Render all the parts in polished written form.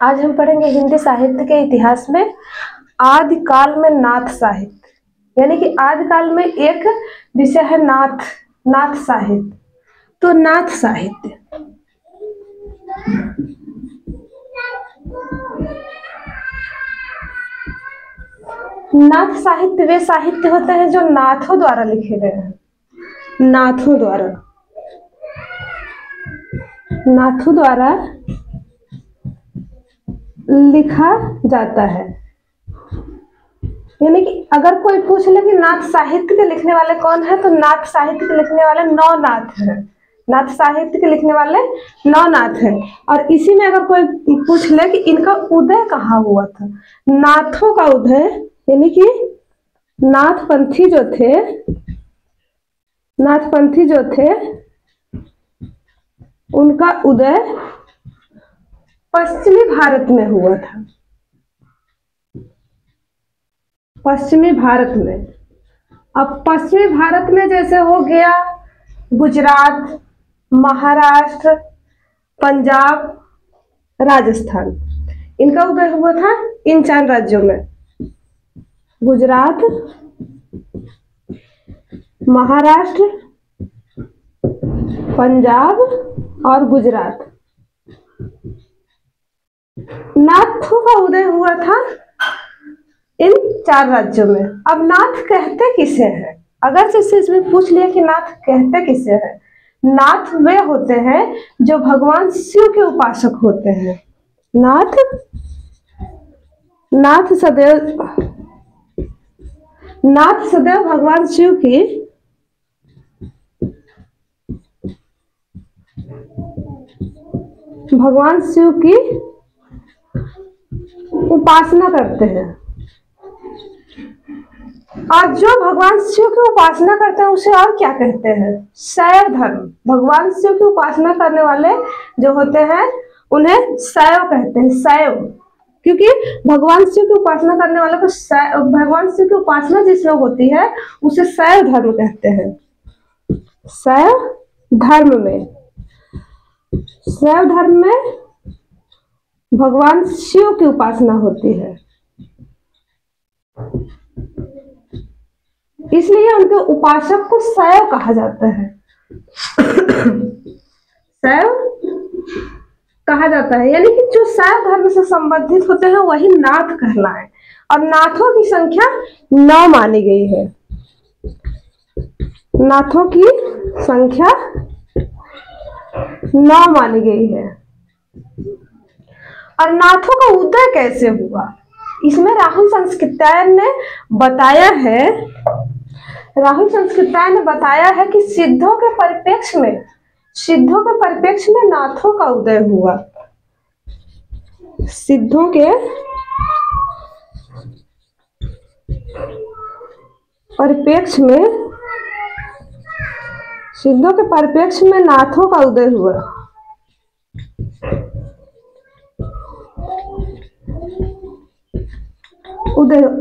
आज हम पढ़ेंगे हिंदी साहित्य के इतिहास में आदिकाल में नाथ साहित्य, यानी कि आदिकाल में एक विषय है नाथ साहित्य। तो नाथ साहित्य वे साहित्य होते हैं जो नाथों द्वारा लिखे गए हैं। नाथों द्वारा लिखा जाता है। यानी कि अगर कोई पूछ ले कि नाथ साहित्य के लिखने वाले कौन है, तो नाथ साहित्य के लिखने वाले नौ नाथ हैं। नाथ साहित्य के लिखने वाले नौ नाथ हैं। और इसी में अगर कोई पूछ ले कि इनका उदय कहाँ हुआ था, नाथों का उदय यानी कि नाथपंथी जो थे उनका उदय पश्चिमी भारत में हुआ था। पश्चिमी भारत में, अब पश्चिमी भारत में जैसे हो गया गुजरात, महाराष्ट्र, पंजाब, राजस्थान, इनका उदय हुआ था इन 4 राज्यों में। गुजरात, महाराष्ट्र, पंजाब और गुजरात, नाथों का उदय हुआ था इन 4 राज्यों में। अब नाथ कहते किसे हैं? अगर जैसे इसमें पूछ लिया कि नाथ कहते किसे हैं, नाथ वे होते हैं जो भगवान शिव के उपासक होते हैं। नाथ सदैव भगवान शिव की उपासना करते हैं। और जो भगवान शिव की उपासना करते हैं उसे और क्या कहते हैं? शैव धर्म। भगवान शिव की उपासना करने वाले जो होते हैं उन्हें शैव कहते हैं। शैव, क्योंकि भगवान शिव की उपासना करने वाले को भगवान शिव की उपासना जिसमें होती है उसे शैव धर्म कहते हैं। शैव धर्म में भगवान शिव की उपासना होती है, इसलिए उनके उपासक को शैव कहा जाता है। शैव कहा जाता है, यानी कि जो शैव धर्म से संबंधित होते हैं वही नाथ कहलाए। और नाथों की संख्या 9 मानी गई है। नाथों की संख्या 9 मानी गई है। और नाथों का उदय कैसे हुआ, इसमें राहुल संस्कृत्यायन ने बताया है कि सिद्धों के परिप्रेक्ष्य में नाथों का उदय हुआ। सिद्धों के परिप्रेक्ष्य में नाथों का उदय हुआ।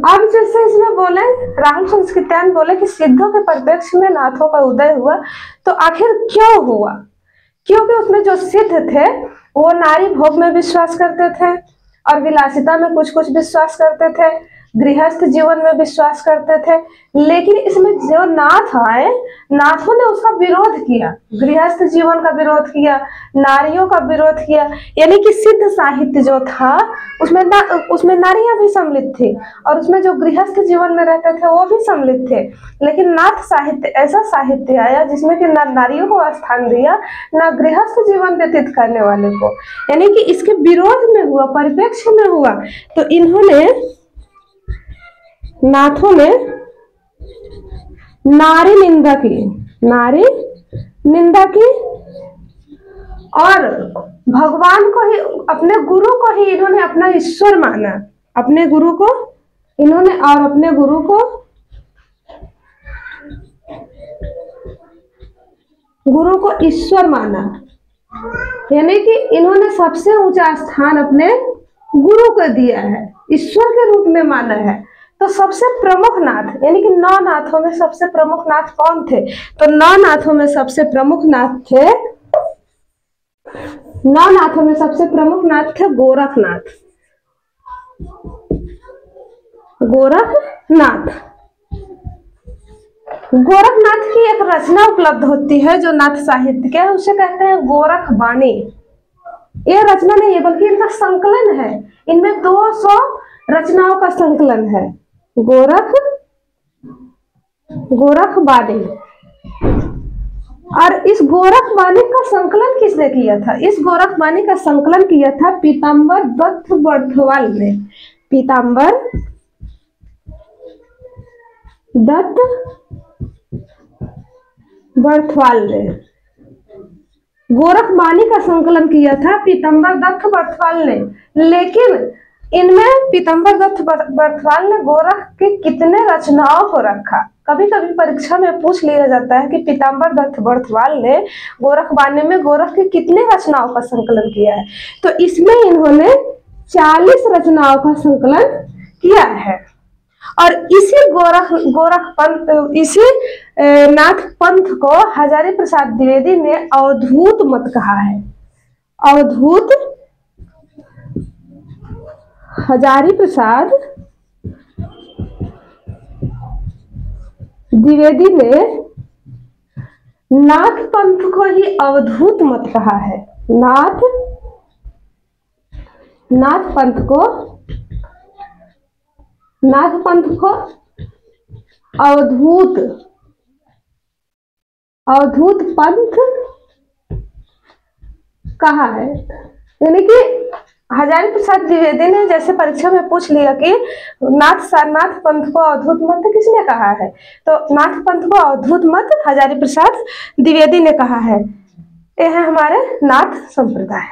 अब जैसे इसमें बोले, राहुल संस्कृत्यायन बोले कि सिद्धों के परिप्रेक्ष्य में नाथों का उदय हुआ, तो आखिर क्यों हुआ? क्योंकि उसमें जो सिद्ध थे वो नारी भोग में विश्वास करते थे और विलासिता में कुछ विश्वास करते थे, गृहस्थ जीवन में विश्वास करते थे। लेकिन इसमें जो नाथ आए, नाथों ने उसका विरोध किया, गृहस्थ जीवन का विरोध किया, नारियों का विरोध किया। यानी कि सिद्ध साहित्य जो था उसमें नारियां भी सम्मिलित थी और उसमें जो गृहस्थ जीवन में रहते थे वो भी सम्मिलित थे। लेकिन नाथ साहित्य ऐसा साहित्य आया जिसमें कि न नारियों को स्थान दिया, न गृहस्थ जीवन व्यतीत करने वाले को, यानी कि इसके विरोध में हुआ, परिप्रेक्ष्य में हुआ। तो नाथों ने नारी निंदा की और भगवान को ही, अपने गुरु को ही इन्होंने अपना ईश्वर माना। अपने गुरु को ईश्वर माना, यानी कि इन्होंने सबसे ऊंचा स्थान अपने गुरु को दिया है, ईश्वर के रूप में माना है। तो सबसे प्रमुख नाथ, यानी कि 9 नाथों में सबसे प्रमुख नाथ कौन थे? तो 9 नाथों में सबसे प्रमुख नाथ थे 9 नाथों में सबसे प्रमुख नाथ थे गोरखनाथ। गोरखनाथ गोरखनाथ की एक रचना उपलब्ध होती है जो नाथ साहित्य के, उसे कहते हैं गोरख बानी। ये रचना नहीं है बल्कि इनका संकलन है, इनमें 200 रचनाओं का संकलन है। गोरख बानी। और इस गोरख बानी का संकलन किसने किया था? इस गोरख बानी का संकलन किया था पीताम्बर दत्त बर्थवाल ने। पीताम्बर दत्त बर्थवाल ने गोरख बानी का संकलन किया था पीताम्बर दत्त बर्थवाल ने। लेकिन इनमें पीताम्बर दत्त बर्थवाल ने गोरख के कितने रचनाओं को रखा? कभी कभी परीक्षा में पूछ लिया जाता है कि पीताम्बर दत्त बर्थवाल ने गोरख बानी में गोरख के कितने रचनाओं का संकलन किया है, तो इसमें इन्होंने 40 रचनाओं का संकलन किया है। और इसी नाथ पंथ को हजारी प्रसाद द्विवेदी ने अवधूत मत कहा है। अवधूत हजारी प्रसाद द्विवेदी ने नाथ पंथ को ही अवधूत मत कहा है। नाथ पंथ को अवधूत पंथ कहा है। यानी कि हजारी प्रसाद द्विवेदी ने जैसे परीक्षा में पूछ लिया कि नाथ पंथ को अवधूत मत किसने कहा है, तो नाथ पंथ को अवधूत मत हजारी प्रसाद द्विवेदी ने कहा है। ये है हमारे नाथ संप्रदाय।